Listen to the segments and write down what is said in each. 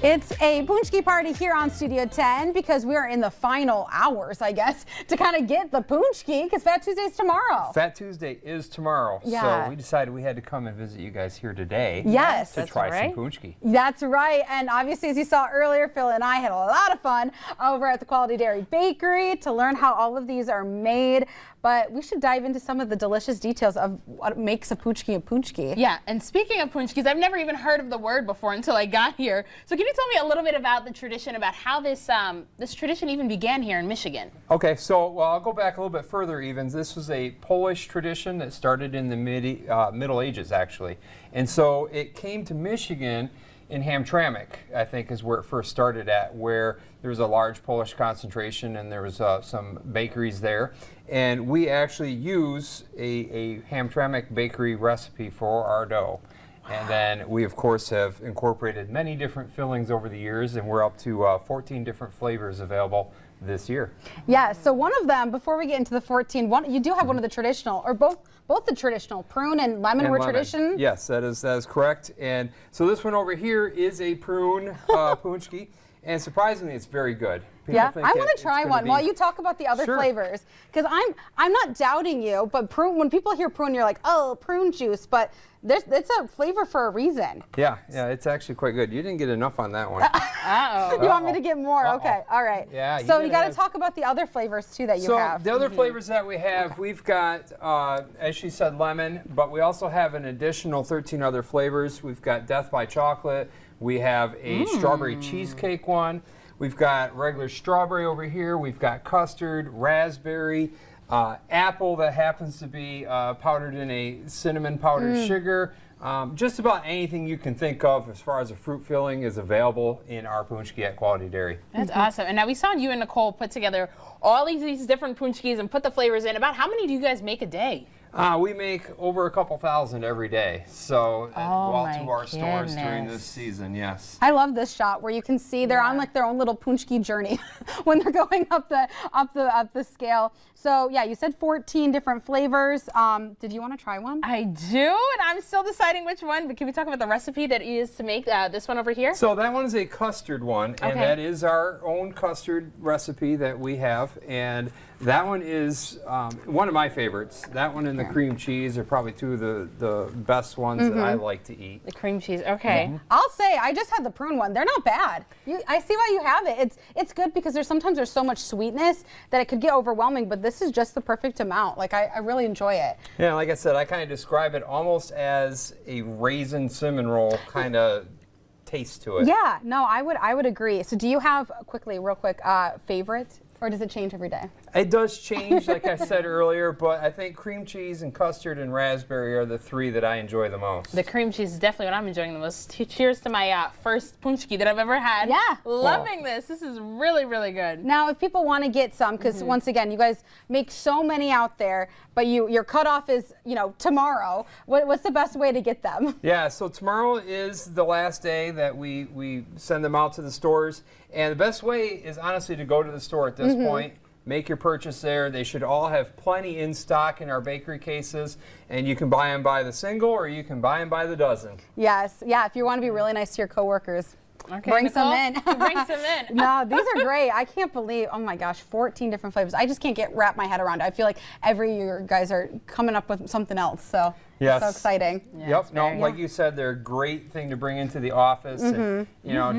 It's a Paczki party here on Studio 10 because we are in the final hours, I guess, to kind of get the Paczki because Fat Tuesday's tomorrow. Fat Tuesday is tomorrow, Yeah. so we decided we had to come and visit you guys here today. Yes. To try some Paczki. That's right, and obviously as you saw earlier, Phil and I had a lot of fun over at the Quality Dairy Bakery to learn how all of these are made. But we should dive into some of the delicious details of what makes a Paczki a Paczki. Yeah, and speaking of Paczkis, I've never even heard of the word before until I got here. So can you tell me a little bit about the tradition, about how this this tradition even began here in Michigan? Okay, so well, I'll go back a little bit further even. This was a Polish tradition that started in the Middle Ages, actually. And so it came to Michigan in Hamtramck, I think, is where it first started at, where there was a large Polish concentration and there was some bakeries there. And we actually use a Hamtramck bakery recipe for our dough. And then we, of course, have incorporated many different fillings over the years, and we're up to 14 different flavors available this year. Yeah, so one of them, before we get into the 14, you do have one of the traditional, or both the traditional, prune and lemon were tradition? Yes, that is correct. And so this one over here is a prune Paczki, and surprisingly, it's very good. Yeah, I want to try one while you talk about the other flavors, because I'm not doubting you, but prune, when people hear prune, you're like, oh, prune juice, but it's a flavor for a reason. Yeah, it's actually quite good. You didn't get enough on that one. Uh-oh. You want me to get more? Okay, all right. Yeah. So you got to talk about the other flavors too that you have. So the other flavors that we have, we've got, as she said, lemon, but we also have an additional 13 other flavors. We've got Death by Chocolate. We have a strawberry cheesecake one. We've got regular strawberry over here. We've got custard, raspberry, apple that happens to be powdered in a cinnamon powdered sugar. Just about anything you can think of as far as a fruit filling is available in our Paczki at Quality Dairy. That's awesome. And now we saw you and Nicole put together all these different Paczkis and put the flavors in. About how many do you guys make a day? We make over a couple thousand every day, so go out to our stores during this season, yes. I love this shot where you can see they're on like their own little Paczki journey when they're going up the scale. So yeah, you said 14 different flavors. Did you want to try one? I do, and I'm still deciding which one, but can we talk about the recipe that is to make this one over here? So that one is a custard one, and that is our own custard recipe that we have, and that one is one of my favorites. That one and the cream cheese are probably two of the best ones that I like to eat. The cream cheese, okay. I'll say I just had the prune one. They're not bad. I see why you have it. It's good because sometimes there's so much sweetness that it could get overwhelming, but this is just the perfect amount. Like I really enjoy it. Yeah, like I said, I kind of describe it almost as a raisin cinnamon roll kind of taste to it. Yeah, no, I would agree. So do you have, real quick, favorite? Or does it change every day? It does change, like I said earlier, but I think cream cheese and custard and raspberry are the three that I enjoy the most. The cream cheese is definitely what I'm enjoying the most. Cheers to my first Paczki that I've ever had. Yeah. Loving this. This is really, really good. Now, if people want to get some, because once again, you guys make so many out there, but your cutoff is, tomorrow. What's the best way to get them? Yeah, so tomorrow is the last day that we send them out to the stores. And the best way is honestly to go to the store at this point, make your purchase there. They should all have plenty in stock in our bakery cases, and you can buy them by the single or you can buy them by the dozen. Yes, yeah, if you want to be really nice to your coworkers. Okay, bring Nicole, some in. Bring some in. No, these are great. I can't believe, oh my gosh, 14 different flavors. I just can't wrap my head around it. I feel like every year you guys are coming up with something else. So, so exciting. Yeah, like you said, they're a great thing to bring into the office and,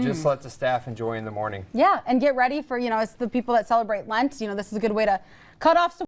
just let the staff enjoy in the morning. Yeah, and get ready for, as the people that celebrate Lent, this is a good way to cut off some